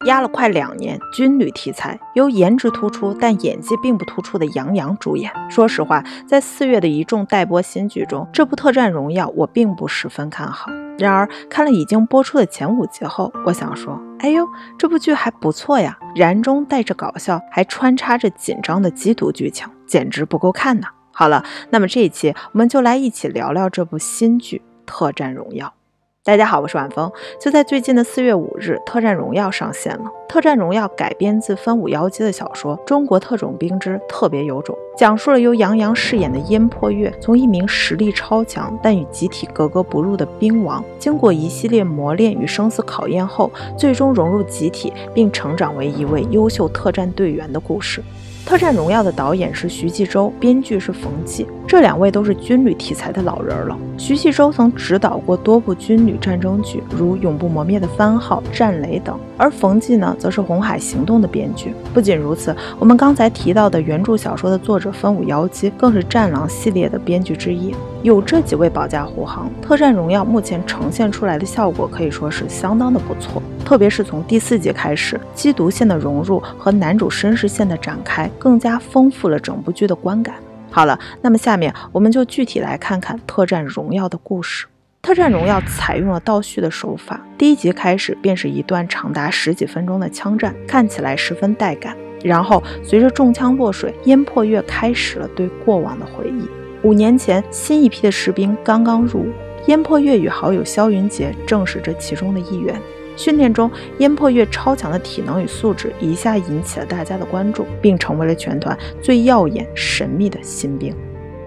压了快2年，军旅题材，由颜值突出但演技并不突出的杨洋主演。说实话，在4月的一众待播新剧中，这部《特战荣耀》我并不十分看好。然而看了已经播出的前5集后，我想说，哎呦，这部剧还不错呀，燃中带着搞笑，还穿插着紧张的缉毒剧情，简直不够看呢。好了，那么这一期我们就来一起聊聊这部新剧《特战荣耀》。大家好，我是晚风。就在最近的4月5日，《特战荣耀》上线了。《特战荣耀》改编自分武妖姬的小说《中国特种兵之特别有种》，讲述了由杨洋饰演的燕破月从一名实力超强但与集体格格不入的兵王，经过一系列磨练与生死考验后，最终融入集体并成长为一位优秀特战队员的故事。《特战荣耀》的导演是徐纪周，编剧是冯骥，这2位都是军旅题材的老人了。徐纪周曾执导过多部军旅战争剧，如《永不磨灭的番号》《战雷》等，而冯骥呢，则是《红海行动》的编剧。不仅如此，我们刚才提到的原著小说的作者分武妖姬，更是《战狼》系列的编剧之一。有这几位保驾护航，《特战荣耀》目前呈现出来的效果可以说是相当的不错。特别是从第4集开始，缉毒线的融入和男主身世线的展开，更加丰富了整部剧的观感。好了，那么下面我们就具体来看看《特战荣耀》的故事。《特战荣耀》采用了倒叙的手法，第1集开始便是一段长达10几分钟的枪战，看起来十分带感。然后随着中枪落水，燕破月开始了对过往的回忆。5年前，新一批的士兵刚刚入伍，燕破月与好友萧云杰正是这其中的一员。训练中，燕破月超强的体能与素质一下引起了大家的关注，并成为了全团最耀眼神秘的新兵。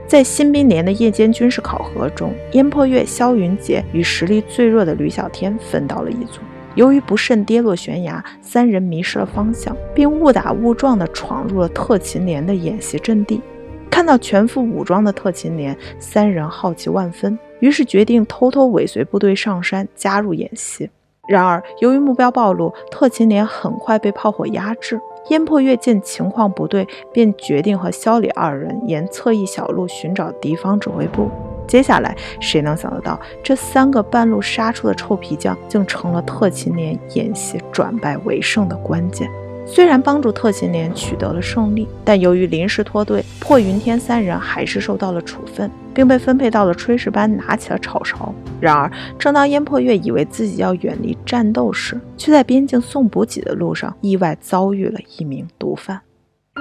在新兵连的夜间军事考核中，燕破月、萧云杰与实力最弱的吕小天分到了一组。由于不慎跌落悬崖，3人迷失了方向，并误打误撞地闯入了特勤连的演习阵地。看到全副武装的特勤连，3人好奇万分，于是决定偷偷尾随部队上山加入演习。然而由于目标暴露，特勤连很快被炮火压制。燕破月见情况不对，便决定和萧李2人沿侧翼小路寻找敌方指挥部。接下来谁能想得到，这3个半路杀出的臭皮匠竟成了特勤连演习转败为胜的关键。虽然帮助特勤连取得了胜利，但由于临时脱队，破云天3人还是受到了处分，并被分配到了炊事班拿起了炒勺。然而正当燕破月以为自己要远离战斗时，却在边境送补给的路上意外遭遇了一名毒贩。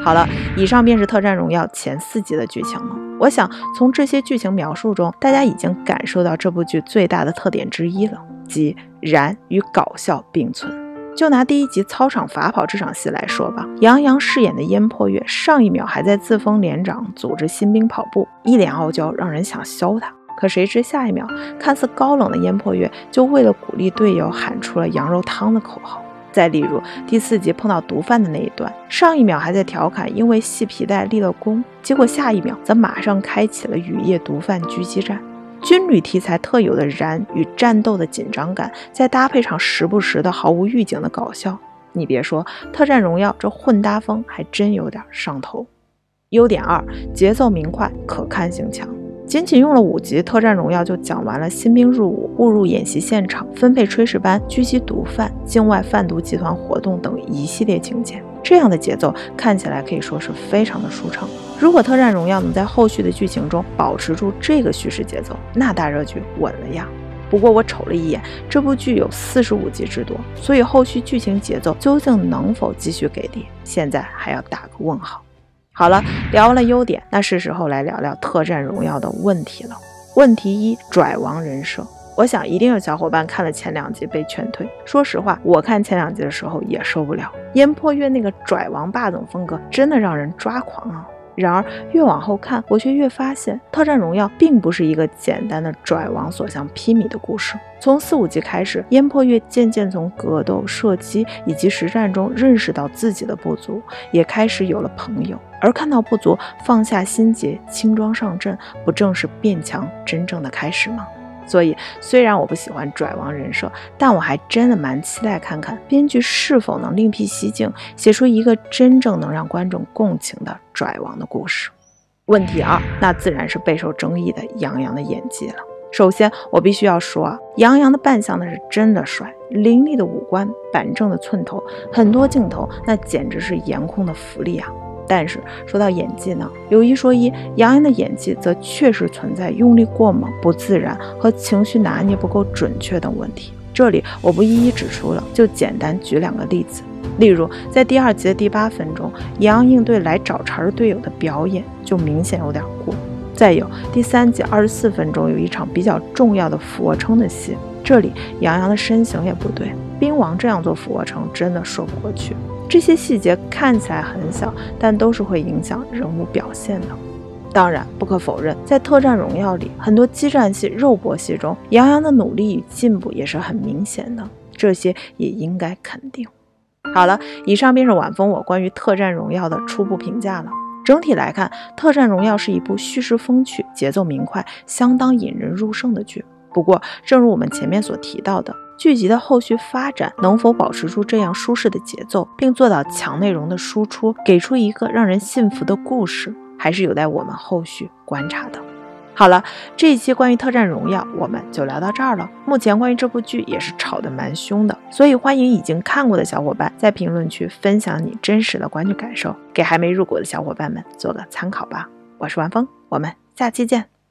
好了，以上便是《特战荣耀》前4集的剧情了。我想从这些剧情描述中，大家已经感受到这部剧最大的特点之一了，即燃与搞笑并存。就拿第1集操场法跑这场戏来说吧，杨洋饰演的燕破月上一秒还在自封连长组织新兵跑步，一脸傲娇让人想削他，可谁知下一秒看似高冷的燕破月就为了鼓励队友喊出了羊肉汤的口号。再例如第4集碰到毒贩的那一段，上一秒还在调侃因为系皮带立了功，结果下一秒则马上开启了雨夜毒贩狙击战。军旅题材特有的燃与战斗的紧张感，再搭配上时不时的毫无预警的搞笑，你别说，特战荣耀这混搭风还真有点上头。优点2，节奏明快，可看性强。仅用了5集，特战荣耀就讲完了新兵入伍、误入演习现场、分配炊事班、狙击毒贩、境外贩毒集团活动等一系列情节。这样的节奏看起来可以说是非常的舒畅。如果特战荣耀能在后续的剧情中保持住这个叙事节奏，那大热剧稳了呀。不过我瞅了一眼，这部剧有45集之多，所以后续剧情节奏究竟能否继续给力，现在还要打个问号。好了，聊完了优点，那是时候来聊聊特战荣耀的问题了。问题1，拽王人设。我想一定有小伙伴看了前2集被劝退，说实话，我看前2集的时候也受不了，燕破月那个拽王霸总风格真的让人抓狂啊。然而越往后看，我却越发现特战荣耀并不是一个简单的拽王所向披靡的故事。从4、5集开始，燕破月渐渐从格斗、射击以及实战中认识到自己的不足，也开始有了朋友，而看到不足，放下心结，轻装上阵，不正是变强真正的开始吗？所以虽然我不喜欢拽王人设，但我还真的蛮期待看看编剧是否能另辟蹊径，写出一个真正能让观众共情的拽王的故事。问题2，那自然是备受争议的杨洋的演技了。首先，我必须要说啊，杨洋的扮相那是真的帅，凌厉的五官，板正的寸头，很多镜头那简直是颜控的福利啊。但是说到演技呢，有一说一，杨洋的演技则确实存在用力过猛、不自然和情绪拿捏不够准确等问题。这里我不一一指出了，就简单举2个例子。例如，在第2集的第8分钟，杨洋应对来找茬的队友的表演就明显有点过。再有第3集24分钟有一场比较重要的俯卧撑的戏，这里杨洋的身形也不对，兵王这样做俯卧撑真的说不过去。这些细节看起来很小，但都是会影响人物表现的。当然不可否认，在特战荣耀里，很多激战戏、肉搏戏中，杨洋的努力与进步也是很明显的，这些也应该肯定。好了，以上便是晚风我关于特战荣耀的初步评价了。整体来看，特战荣耀是一部叙事风趣、节奏明快、相当引人入胜的剧。不过正如我们前面所提到的，剧集的后续发展能否保持住这样舒适的节奏，并做到强内容的输出，给出一个让人信服的故事，还是有待我们后续观察的。好了，这一期关于特战荣耀我们就聊到这儿了。目前关于这部剧也是吵得蛮凶的，所以欢迎已经看过的小伙伴在评论区分享你真实的观剧感受，给还没入股的小伙伴们做个参考吧。我是晚风，我们下期见。